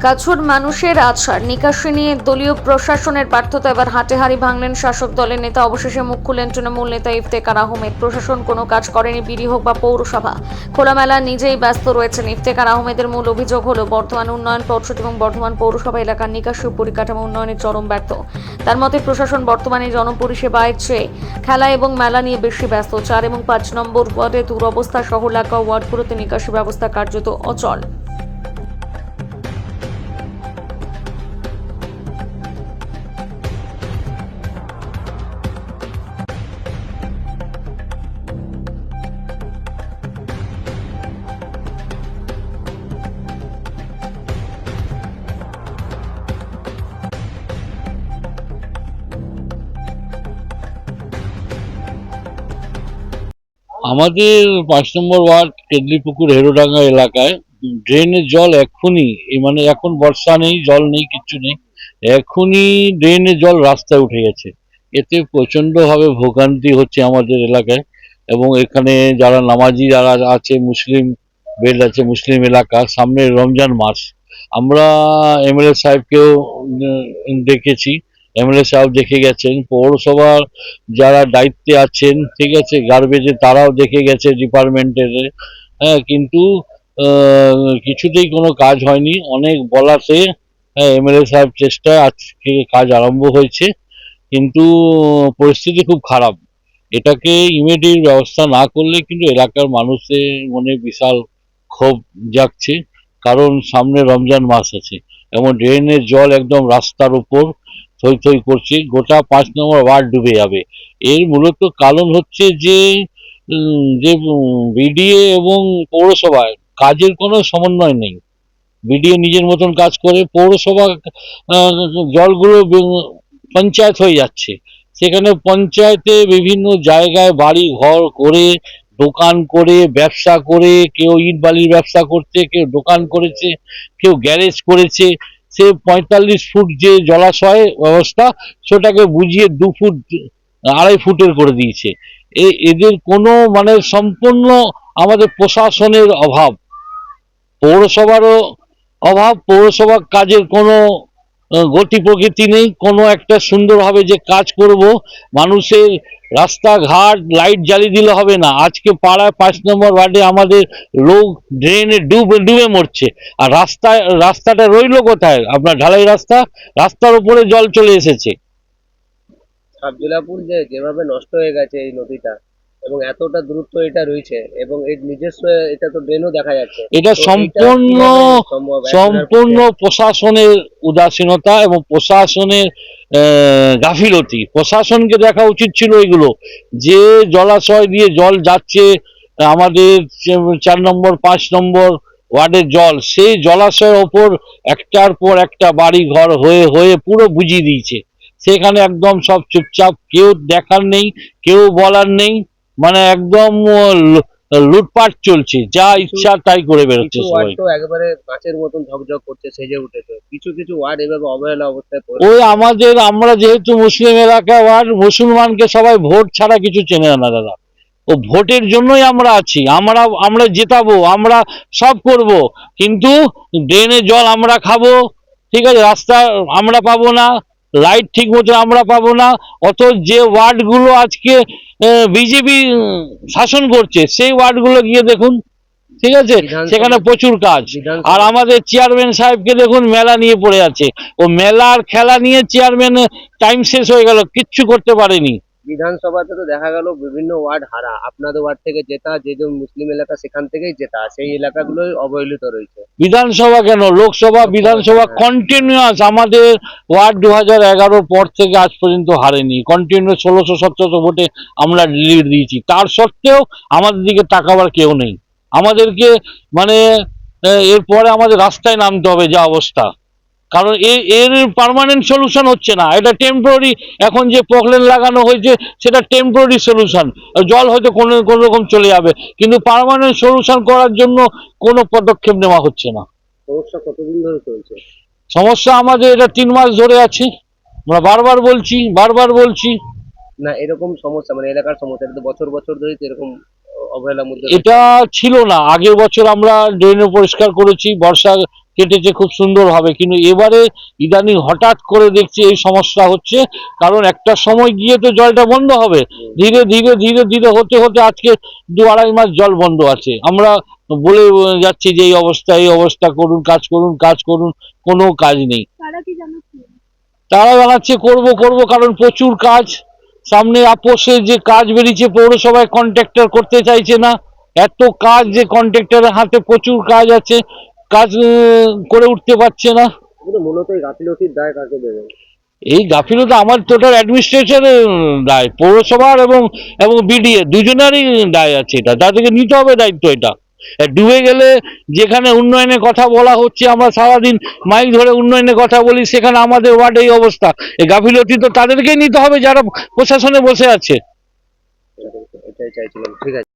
কাছুর মানুষের আছাড় নিকাশি নিয়ে দলীয় প্রশাসনের ব্যর্থতা, এবার হাটে-হাড়ি ভাঙলেন শাসক দলের নেতা। অবশেষে মুখ খুললেন তৃণমূল নেতা ইফতেখার আহমেদ। প্রশাসন কোনো কাজ করেনি, বিডি হোক বা পৌরসভা। খোলামেলা নিজেই ব্যস্ত রয়েছেন। ইফতেখার আহমেদের মূল অভিযোগ হলো বর্ধমান উন্নয়ন পর্ষদ এবং বর্ধমান পৌরসভা এলাকার নিকাশি ও পরিকাঠামো উন্নয়নে চরম ব্যর্থ। তার মতে প্রশাসন বর্তমানে জনপরিষেবায় চেয়ে খেলা এবং মেলা নিয়ে বেশি ব্যস্ত। 4 এবং 5 নম্বর ওয়ার্ডে দুরবস্থা, শহর এলাকা ওয়ার্ডগুলোতে নিকাশি ব্যবস্থা কার্যত অচল। আমাদের 5 নম্বর ওয়ার্ড কেদলিপুকুর হেরোডাঙ্গা এলাকায় ড্রেনের জল এক্ষুনি মানে এখন বর্ষা নেই, জল নেই, কিচ্ছু নেই, এখনই ড্রেনের জল রাস্তায় উঠে গেছে। এতে প্রচণ্ডভাবে ভোগান্তি হচ্ছে আমাদের এলাকায়। এবং এখানে যারা নামাজি যারা আছে, মুসলিম বেল্ট আছে, মুসলিম এলাকা, সামনে রমজান মাস। আমরা এমএলএ সাহেবকেও দেখেছি, এমএলএ সাহেব দেখে গেছেন, পৌরসভার যারা দায়িত্বে আছেন, ঠিক আছে, গার্বেজে তারাও দেখে গেছে ডিপার্টমেন্টের। হ্যাঁ, কিন্তু কিছুতেই কোনো কাজ হয়নি। অনেক বলাতে এমএলএ সাহেব চেষ্টায় আজকে কাজ আরম্ভ হয়েছে, কিন্তু পরিস্থিতি খুব খারাপ। এটাকে ইমিডিয়েট ব্যবস্থা না করলে কিন্তু এলাকার মানুষের মনে বিশাল ক্ষোভ জাগছে, কারণ সামনে রমজান মাস আছে এবং ড্রেনের জল একদম রাস্তার উপর থই থই করছে, গোটা 5 নম্বর ওয়ার্ড ডুবে যাবে। এর মূলত কারণ হচ্ছে যে বিডিএ এবং পৌরসভায় কাজের কোনো সমন্বয় নেই। বিডিএ নিজের মতন কাজ করে, পৌরসভা জলগুলো পঞ্চায়েত হয়ে যাচ্ছে। সেখানে পঞ্চায়েতে বিভিন্ন জায়গায় বাড়ি ঘর করে, দোকান করে, ব্যবসা করে, কেউ ইট বালির ব্যবসা করছে, কেউ দোকান করেছে, কেউ গ্যারেজ করেছে। সে 45 ফুট যে জলাশয় ব্যবস্থা, সেটাকে বুঝিয়ে 2 ফুট 2.5 ফুটের করে দিয়েছে। এদের কোনো মানে সম্পূর্ণ আমাদের প্রশাসনের অভাব, পৌরসভারও অভাব, পৌরসভার কাজের কোনো গতি প্রকৃতি নেই। কোনো একটা সুন্দরভাবে যে কাজ করব, মানুষের রাস্তাঘাট লাইট জ্বালিয়ে দিলে হবে না। আজকে পাড়ায় 5 নম্বর ওয়ার্ডে আমাদের লোক ড্রেনে ডুবে মরছে, আর রাস্তাটা রইল কোথায়? আপনার ঢালাই রাস্তা, রাস্তার উপরে জল চলে এসেছে। সাবজলাপুর যেভাবে নষ্ট হয়ে গেছে এই নদীটা, এবং এতটা দূরত্ব এটা রয়েছে, এবং এর নিজস্ব এটা তো ড্রেনও দেখা যাচ্ছে। এটা তো সম্পূর্ণ কিভাবে সম্ভব সম্পূর্ণ প্রশাসনের উদাসীনতা এবং প্রশাসনের গাফিলতি। প্রশাসনকে দেখা উচিত ছিল এগুলো, যে জলাশয় দিয়ে জল যাচ্ছে আমাদের 4 নম্বর 5 নম্বর ওয়ার্ডের জল, সেই জলাশয়ের ওপর একটার পর একটা বাড়ি ঘর হয়ে হয়ে পুরো বুঝিয়ে দিয়েছে। সেখানে একদম সব চুপচাপ, কেউ দেখার নেই, কেউ বলার নেই, মানে একদম লুটপাট চলছে, যা ইচ্ছা তাই করে বেরোচ্ছে কিছু সবাই। ওয়ার্ড তো একেবারে কাঁচের মতন ঝকঝক করছে, সেজে উঠেছে। কিছু কিছু ওয়ার্ড এভাবে অবহেলা অবস্থায় পড়ে ওই আছে। আমরা যেহেতু মুসলিম এলাকা, আর মুসলমানকে সবাই ভোট ছাড়া কিছু চেনে না দাদা। ও ভোটের জন্যই আমরা আছি, আমরা জেতাবো, আমরা সব করব, কিন্তু ড্রেনে জল আমরা খাবো, ঠিক আছে, রাস্তা আমরা পাবো না, লাইট ঠিক মতো আমরা পাবো না। অত যে ওয়ার্ডগুলো আজকে বিজেপি শাসন করছে, সেই ওয়ার্ডগুলো গিয়ে দেখুন, ঠিক আছে, সেখানে প্রচুর কাজ। আর আমাদের চেয়ারম্যান সাহেবকে দেখুন, মেলা নিয়ে পড়ে আছে। ও মেলার খেলা নিয়ে চেয়ারম্যান টাইম শেষ হয়ে গেল, কিচ্ছু করতে পারেনি। বিধানসভাতে তো দেখা গেল বিভিন্ন ওয়ার্ড হারা, আপনাদের ওয়ার্ড থেকে জেতা, যে যে মুসলিম এলাকা সেখান থেকেই জেতা, সেই এলাকাগুলোই অবহেলিত রয়েছে। বিধানসভা কেন, লোকসভা বিধানসভা কন্টিনিউয়াস আমাদের ওয়ার্ড 2011 পর থেকে আজ পর্যন্ত হারেনি। কন্টিনিউ 1600-1700 ভোটে আমরা লিড দিয়েছি, তার সত্ত্বেও আমাদের দিকে তাকাবার কেউ নেই। আমাদেরকে মানে এরপরে আমাদের রাস্তায় নামতে হবে, যা অবস্থা। কারণ এর পার্মানেন্ট সলিউশন হচ্ছে না, এটা টেম্পোরারি। এখন যে পকলেন লাগানো হয়েছে সেটা টেম্পোরারি সলিউশন, জল হয়তো কোনো কোনো রকম চলে যাবে, কিন্তু পার্মানেন্ট সলিউশন করার জন্য কোনো পদক্ষেপ নেওয়া হচ্ছে না। সমস্যা কতদিন ধরে চলছে? সমস্যা আমাদের এটা 3 মাস ধরে আছে, আমরা বারবার বলছি। না, এরকম সমস্যা মানে এলাকার সমস্যা, এটা তো বছর বছর ধরে তো এরকম অবহেলার মধ্যে এটা ছিল না, আগের বছর আমরা ড্রেনে পরিষ্কার করেছি, বর্ষা কেটেছে খুব সুন্দরভাবে, কিন্তু এবারে ইদানিং হঠাৎ করে দেখছি এই সমস্যা হচ্ছে। কারণ একটা সময় গিয়ে তো জলটা বন্ধ হবে, ধীরে ধীরে ধীরে ধীরে হতে হতে আজকে 2-2.5 মাস জল বন্ধ আছে। আমরা বলে যাচ্ছি যে এই অবস্থা করুন, কাজ করুন, কাজ করুন, কোনো কাজ নেই। তারা জানাচ্ছে করব করব, কারণ প্রচুর কাজ সামনে। আপোষে যে কাজ বেরিয়েছে, পৌরসভায় কন্ট্রাক্টর করতে চাইছে না, এত কাজ যে কন্ট্রাক্টরের হাতে প্রচুর কাজ আছে, কাজ করে উঠতে পারছে না। কিন্তু মূলত এই গাফিলতির দায় কাকে দেবেন? এই গাফিলতি আমার টোটাল অ্যাডমিনিস্ট্রেশনের দায়, পৌরসভার এবং এবং বিডিএ দুজনেরই দায় আছে। এটা তাদেরকে নিতে হবে দায়িত্ব। এটা ডুবে গেলে, যেখানে উন্নয়নের কথা বলা হচ্ছে, আমরা সারাদিন মাইক ধরে উন্নয়নের কথা বলি, সেখানে আমাদের ওয়ার্ডে এই অবস্থা। এই গাফিলতি তো তাদেরকেই নিতে হবে যারা প্রশাসনে বসে আছে। এটাই চাইছিলাম। ঠিক আছে।